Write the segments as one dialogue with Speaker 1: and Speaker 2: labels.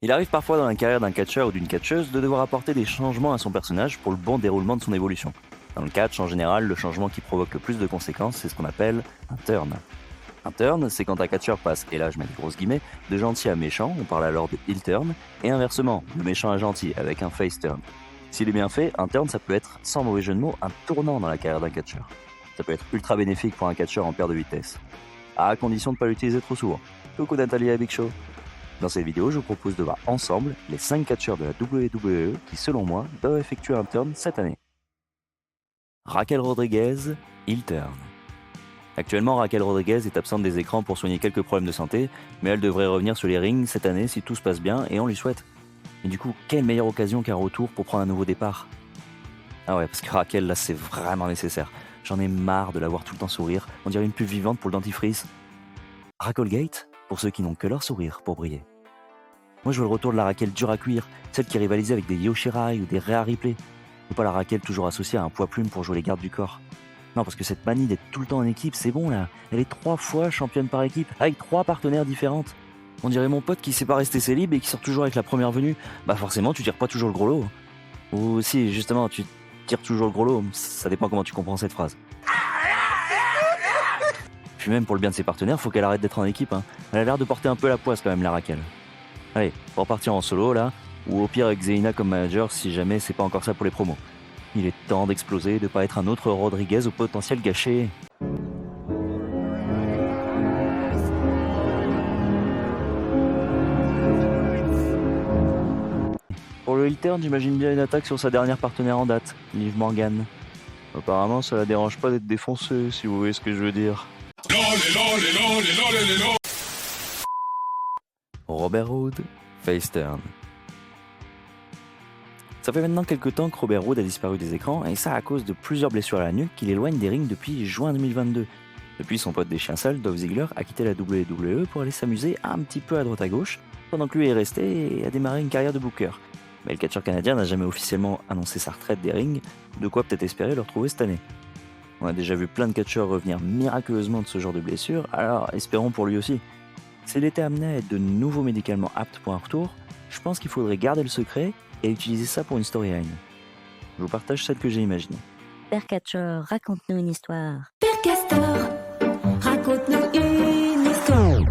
Speaker 1: Il arrive parfois dans la carrière d'un catcheur ou d'une catcheuse de devoir apporter des changements à son personnage pour le bon déroulement de son évolution. Dans le catch, en général, le changement qui provoque le plus de conséquences, c'est ce qu'on appelle un turn. Un turn, c'est quand un catcheur passe, et là je mets des grosses guillemets, de gentil à méchant, on parle alors de heel turn, et inversement, de méchant à gentil, avec un face turn. S'il est bien fait, un turn ça peut être, sans mauvais jeu de mots, un tournant dans la carrière d'un catcheur. Ça peut être ultra bénéfique pour un catcheur en perte de vitesse. À condition de ne pas l'utiliser trop souvent. Coucou Nathalie et Big Show. Dans cette vidéo, je vous propose de voir ensemble les 5 catcheurs de la WWE qui, selon moi, doivent effectuer un turn cette année. Raquel Rodriguez, heel turn. Actuellement, Raquel Rodriguez est absente des écrans pour soigner quelques problèmes de santé, mais elle devrait revenir sur les rings cette année si tout se passe bien et on lui souhaite. Et du coup, quelle meilleure occasion qu'un retour pour prendre un nouveau départ? Ah ouais, parce que Raquel, là, c'est vraiment nécessaire. J'en ai marre de la voir tout le temps sourire, on dirait une pub vivante pour le dentifrice. Raquelgate, pour ceux qui n'ont que leur sourire pour briller. Moi, je veux le retour de la Raquel dure à cuire, celle qui rivalisait avec des Yoshirai ou des Rhea Ripley. Et pas la Raquel toujours associée à un poids plume pour jouer les gardes du corps. Non, parce que cette manie d'être tout le temps en équipe, c'est bon là. Elle est 3 fois championne par équipe, avec 3 partenaires différentes. On dirait mon pote qui sait pas rester célib et qui sort toujours avec la première venue. Bah forcément, tu tires pas toujours le gros lot. Ou si, justement, tu tires toujours le gros lot, ça dépend comment tu comprends cette phrase. Puis même pour le bien de ses partenaires, faut qu'elle arrête d'être en équipe. Hein. Elle a l'air de porter un peu la poisse quand même, la Raquel. Allez, pour repartir en solo là, ou au pire avec Zelina comme manager si jamais c'est pas encore ça pour les promos. Il est temps d'exploser, de pas être un autre Rodriguez au potentiel gâché. Pour le heel turn, j'imagine bien une attaque sur sa dernière partenaire en date, Liv Morgan. Apparemment, ça la dérange pas d'être défoncée, si vous voyez ce que je veux dire. Robert Roode, face turn. Ça fait maintenant quelques temps que Robert Roode a disparu des écrans, et ça à cause de plusieurs blessures à la nuque qui l'éloignent des rings depuis juin 2022. Depuis, son pote des chiens sales, Dolph Ziggler, a quitté la WWE pour aller s'amuser un petit peu à droite à gauche, pendant que lui est resté et a démarré une carrière de booker. Mais le catcheur canadien n'a jamais officiellement annoncé sa retraite des rings, de quoi peut-être espérer le retrouver cette année. On a déjà vu plein de catcheurs revenir miraculeusement de ce genre de blessure, alors espérons pour lui aussi. S'il était amené à être de nouveau médicalement apte pour un retour, je pense qu'il faudrait garder le secret et utiliser ça pour une storyline. Je vous partage celle que j'ai imaginée.
Speaker 2: Père Catcheur, raconte-nous une histoire. Père Castor, raconte-nous une histoire.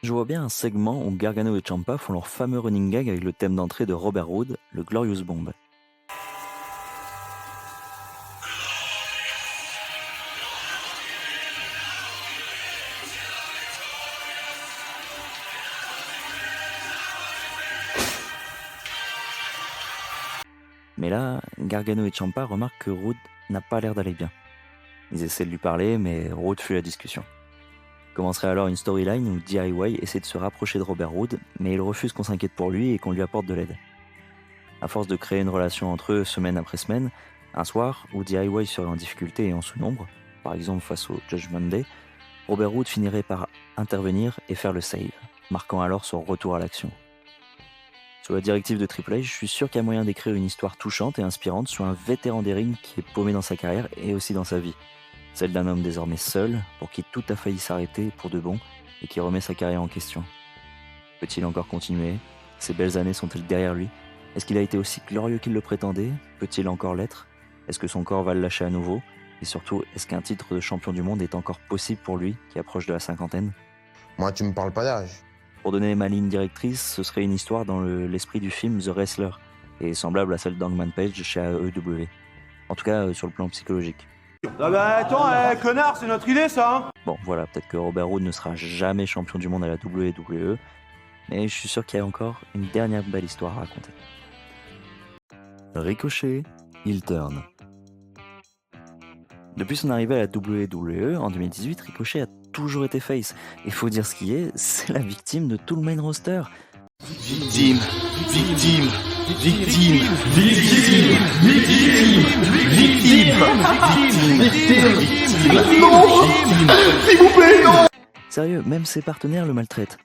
Speaker 1: Je vois bien un segment où Gargano et Ciampa font leur fameux running gag avec le thème d'entrée de Robert Roode, le Glorious Bomb. Mais là, Gargano et Ciampa remarquent que Roode n'a pas l'air d'aller bien. Ils essaient de lui parler, mais Roode fuit la discussion. Commencerait alors une storyline où DIY essaie de se rapprocher de Robert Roode, mais il refuse qu'on s'inquiète pour lui et qu'on lui apporte de l'aide. À force de créer une relation entre eux semaine après semaine, un soir où DIY serait en difficulté et en sous-nombre, par exemple face au Judgment Day, Robert Roode finirait par intervenir et faire le save, marquant alors son retour à l'action. Sous la directive de Triple H, je suis sûr qu'il y a moyen d'écrire une histoire touchante et inspirante sur un vétéran des rings qui est paumé dans sa carrière et aussi dans sa vie. Celle d'un homme désormais seul, pour qui tout a failli s'arrêter pour de bon et qui remet sa carrière en question. Peut-il encore continuer? Ses belles années sont-elles derrière lui? Est-ce qu'il a été aussi glorieux qu'il le prétendait? Peut-il encore l'être? Est-ce que son corps va le lâcher à nouveau? Et surtout, est-ce qu'un titre de champion du monde est encore possible pour lui, qui approche de la cinquantaine?
Speaker 3: Moi, tu me parles pas d'âge.
Speaker 1: Pour donner ma ligne directrice, ce serait une histoire dans l'esprit du film The Wrestler, et semblable à celle d'Hangman Page chez AEW. En tout cas, sur le plan psychologique.
Speaker 4: Ah bah attends, connard, c'est notre idée ça hein.
Speaker 1: Bon, voilà, peut-être que Robert Roode ne sera jamais champion du monde à la WWE, mais je suis sûr qu'il y a encore une dernière belle histoire à raconter. Ricochet, heel turn. Depuis son arrivée à la WWE en 2018, Ricochet a toujours été face. Et faut dire ce qui est, c'est la victime de tout le main roster.
Speaker 5: Victime, victime, victime, victime, victime, victime,
Speaker 4: Non, s'il vous plaît, non.
Speaker 1: Sérieux, même ses partenaires le maltraitent.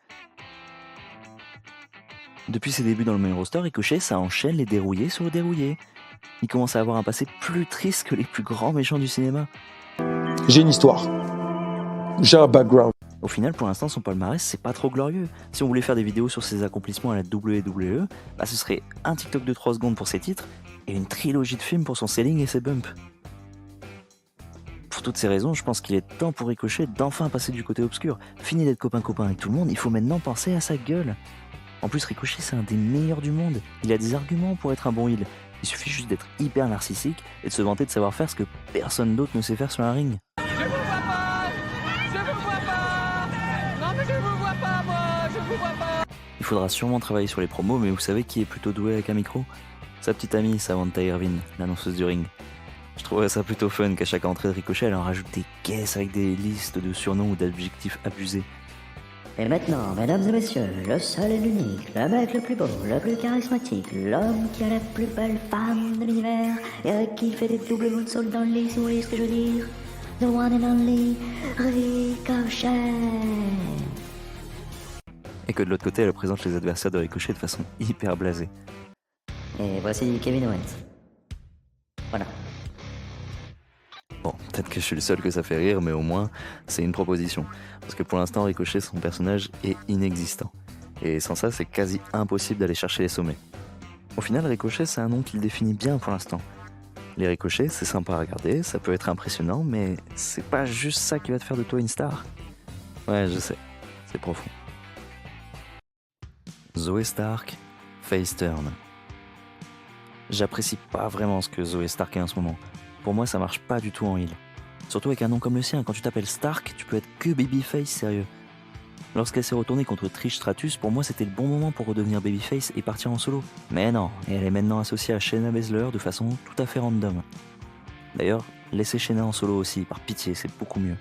Speaker 1: Depuis ses débuts dans le main roster, Ricochet, ça enchaîne les dérouillés sur le dérouillé. Il commence à avoir un passé plus triste que les plus grands méchants du cinéma.
Speaker 6: J'ai une histoire. J'ai un background.
Speaker 1: Au final, pour l'instant, son palmarès, c'est pas trop glorieux. Si on voulait faire des vidéos sur ses accomplissements à la WWE, bah ce serait un TikTok de 3 secondes pour ses titres et une trilogie de films pour son selling et ses bumps. Pour toutes ces raisons, je pense qu'il est temps pour Ricochet d'enfin passer du côté obscur. Fini d'être copain-copain avec tout le monde, il faut maintenant penser à sa gueule. En plus, Ricochet, c'est un des meilleurs du monde. Il a des arguments pour être un bon heel. Il suffit juste d'être hyper narcissique et de se vanter de savoir faire ce que personne d'autre ne sait faire sur un ring. Il faudra sûrement travailler sur les promos, mais vous savez qui est plutôt doué avec un micro? Sa petite amie, Samantha Irvin, l'annonceuse du ring. Je trouverais ça plutôt fun qu'à chaque entrée de Ricochet, elle en rajoute des caisses avec des listes de surnoms ou d'adjectifs abusés.
Speaker 2: Et maintenant, mesdames et messieurs, le seul et l'unique, le mec le plus beau, le plus charismatique, l'homme qui a la plus belle femme de l'univers, et qui fait des doubles moonsaults dans le lit, si vous voyez ce que je veux dire. The one and only Ricochet.
Speaker 1: Et que de l'autre côté, elle présente les adversaires de Ricochet de façon hyper blasée.
Speaker 2: Et voici Kevin Owens. Voilà.
Speaker 1: Bon, peut-être que je suis le seul que ça fait rire, mais au moins, c'est une proposition. Parce que pour l'instant, Ricochet, son personnage est inexistant. Et sans ça, c'est quasi impossible d'aller chercher les sommets. Au final, Ricochet, c'est un nom qui le définit bien pour l'instant. Les ricochets, c'est sympa à regarder, ça peut être impressionnant, mais c'est pas juste ça qui va te faire de toi une star. Ouais, je sais, c'est profond. Zoey Stark, face turn. J'apprécie pas vraiment ce que Zoey Stark est en ce moment. Pour moi, ça marche pas du tout en heel. Surtout avec un nom comme le sien, quand tu t'appelles Stark, tu peux être que babyface, sérieux. Lorsqu'elle s'est retournée contre Trish Stratus, pour moi c'était le bon moment pour redevenir babyface et partir en solo. Mais non, et elle est maintenant associée à Shayna Baszler de façon tout à fait random. D'ailleurs, laissez Shayna en solo aussi, par pitié, c'est beaucoup mieux.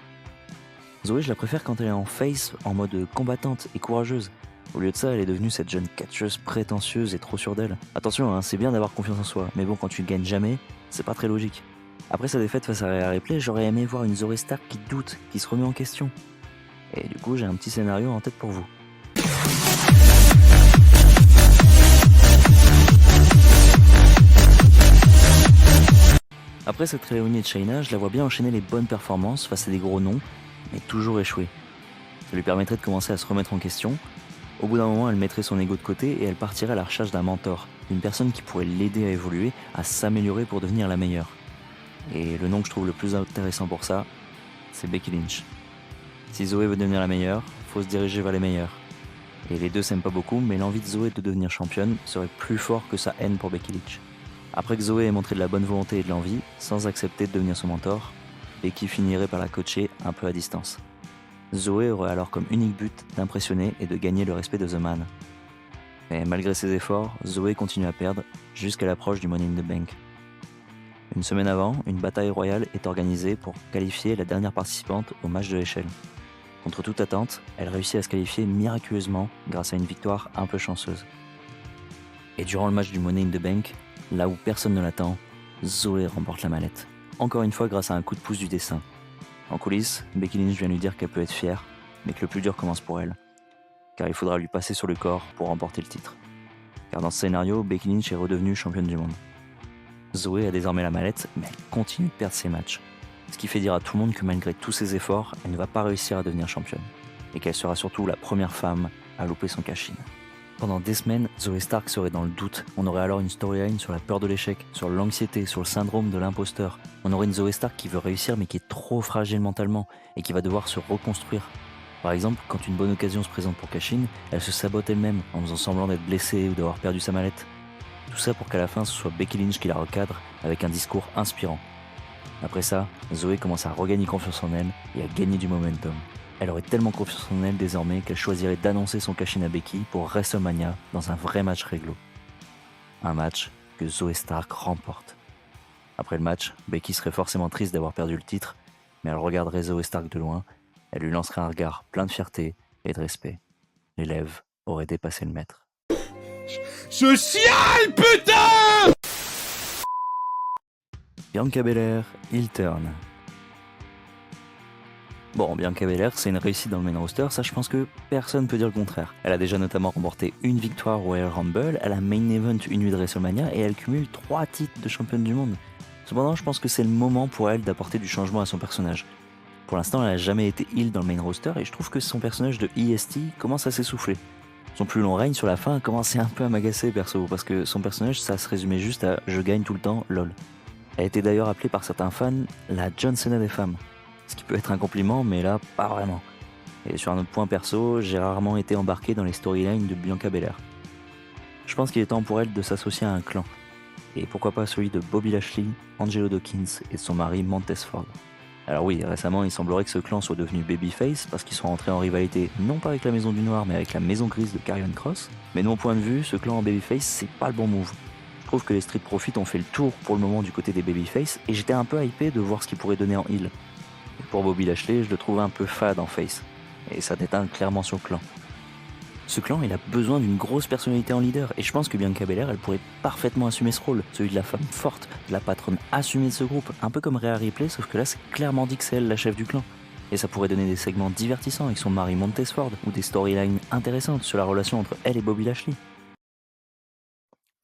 Speaker 1: Zoey, je la préfère quand elle est en face, en mode combattante et courageuse. Au lieu de ça, elle est devenue cette jeune catcheuse prétentieuse et trop sûre d'elle. Attention, hein, c'est bien d'avoir confiance en soi, mais bon, quand tu ne gagnes jamais, c'est pas très logique. Après sa défaite face à Rhea Ripley, j'aurais aimé voir une Zoey Stark qui doute, qui se remet en question. Et du coup, j'ai un petit scénario en tête pour vous. Après cette réunion de Shayna, je la vois bien enchaîner les bonnes performances face à des gros noms, mais toujours échouer. Ça lui permettrait de commencer à se remettre en question. Au bout d'un moment, elle mettrait son ego de côté et elle partirait à la recherche d'un mentor, d'une personne qui pourrait l'aider à évoluer, à s'améliorer pour devenir la meilleure. Et le nom que je trouve le plus intéressant pour ça, c'est Becky Lynch. Si Zoey veut devenir la meilleure, faut se diriger vers les meilleurs. Et les deux s'aiment pas beaucoup, mais l'envie de Zoey de devenir championne serait plus fort que sa haine pour Becky Lynch. Après que Zoey ait montré de la bonne volonté et de l'envie, sans accepter de devenir son mentor, Becky finirait par la coacher un peu à distance. Zoey aurait alors comme unique but d'impressionner et de gagner le respect de The Man. Mais malgré ses efforts, Zoey continue à perdre jusqu'à l'approche du Money in the Bank. Une semaine avant, une bataille royale est organisée pour qualifier la dernière participante au match de l'échelle. Contre toute attente, elle réussit à se qualifier miraculeusement grâce à une victoire un peu chanceuse. Et durant le match du Money in the Bank, là où personne ne l'attend, Zoey remporte la mallette. Encore une fois grâce à un coup de pouce du destin. En coulisses, Becky Lynch vient lui dire qu'elle peut être fière, mais que le plus dur commence pour elle. Car il faudra lui passer sur le corps pour remporter le titre. Car dans ce scénario, Becky Lynch est redevenue championne du monde. Zoey a désormais la mallette, mais elle continue de perdre ses matchs. Ce qui fait dire à tout le monde que malgré tous ses efforts, elle ne va pas réussir à devenir championne. Et qu'elle sera surtout la première femme à louper son cash-in. Pendant des semaines, Zoey Stark serait dans le doute. On aurait alors une storyline sur la peur de l'échec, sur l'anxiété, sur le syndrome de l'imposteur. On aurait une Zoey Stark qui veut réussir mais qui est trop fragile mentalement et qui va devoir se reconstruire. Par exemple, quand une bonne occasion se présente pour cash-in, elle se sabote elle-même en faisant semblant d'être blessée ou d'avoir perdu sa mallette. Tout ça pour qu'à la fin ce soit Becky Lynch qui la recadre avec un discours inspirant. Après ça, Zoey commence à regagner confiance en elle et à gagner du momentum. Elle aurait tellement confiance en elle désormais qu'elle choisirait d'annoncer son cash-in à Becky pour WrestleMania dans un vrai match réglo. Un match que Zoey Stark remporte. Après le match, Becky serait forcément triste d'avoir perdu le titre, mais elle regarderait Zoey Stark de loin, elle lui lancerait un regard plein de fierté et de respect. L'élève aurait dépassé le maître.
Speaker 5: Je chiale, putain!
Speaker 1: Bianca Belair, heel turn. Bon, Bianca Belair, c'est une réussite dans le main roster, ça je pense que personne peut dire le contraire. Elle a déjà notamment remporté une victoire au Royal Rumble, elle a main event une nuit de WrestleMania et elle cumule 3 titres de championne du monde. Cependant, je pense que c'est le moment pour elle d'apporter du changement à son personnage. Pour l'instant, elle n'a jamais été heal dans le main roster et je trouve que son personnage de EST commence à s'essouffler. Son plus long règne sur la fin a commencé un peu à m'agacer perso, parce que son personnage ça se résumait juste à « je gagne tout le temps, lol ». Elle a été d'ailleurs appelée par certains fans la John Cena des femmes, ce qui peut être un compliment mais là pas vraiment. Et sur un autre point perso, j'ai rarement été embarqué dans les storylines de Bianca Belair. Je pense qu'il est temps pour elle de s'associer à un clan, et pourquoi pas celui de Bobby Lashley, Angelo Dawkins et de son mari Montez Ford. Alors oui, récemment il semblerait que ce clan soit devenu babyface parce qu'ils sont rentrés en rivalité non pas avec la Maison du Noir mais avec la Maison Grise de Karrion Kross. Mais de mon point de vue, ce clan en babyface c'est pas le bon move. Je trouve que les Street Profits ont fait le tour pour le moment du côté des babyface et j'étais un peu hypé de voir ce qu'ils pourraient donner en heel. Et pour Bobby Lashley, je le trouvais un peu fade en face. Et ça déteint clairement son clan. Ce clan, il a besoin d'une grosse personnalité en leader, et je pense que Bianca Belair, elle pourrait parfaitement assumer ce rôle, celui de la femme forte, de la patronne assumée de ce groupe, un peu comme Rhea Ripley, sauf que là c'est clairement dit que c'est elle la chef du clan. Et ça pourrait donner des segments divertissants avec son mari Montez Ford, ou des storylines intéressantes sur la relation entre elle et Bobby Lashley.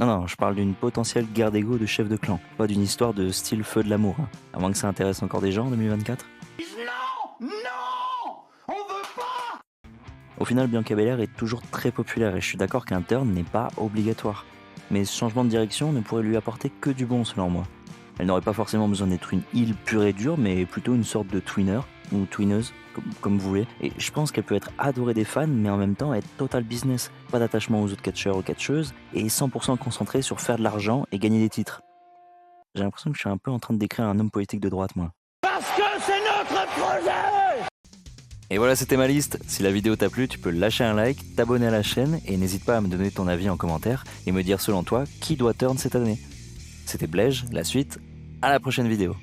Speaker 1: Non, je parle d'une potentielle guerre d'ego de chef de clan, pas d'une histoire de style feu de l'amour, hein. À moins que ça intéresse encore des gens en 2024. Au final, Bianca Belair est toujours très populaire et je suis d'accord qu'un turn n'est pas obligatoire. Mais ce changement de direction ne pourrait lui apporter que du bon selon moi. Elle n'aurait pas forcément besoin d'être une heel pure et dure, mais plutôt une sorte de twinner, ou twinneuse, comme vous voulez. Et je pense qu'elle peut être adorée des fans, mais en même temps être total business. Pas d'attachement aux autres catcheurs ou catcheuses, et 100% concentrée sur faire de l'argent et gagner des titres. J'ai l'impression que je suis un peu en train de décrire un homme politique de droite, moi.
Speaker 5: Parce que c'est notre projet!
Speaker 1: Et voilà, c'était ma liste. Si la vidéo t'a plu, tu peux lâcher un like, t'abonner à la chaîne et n'hésite pas à me donner ton avis en commentaire et me dire selon toi qui doit turn cette année. C'était Blaige, la suite, à la prochaine vidéo.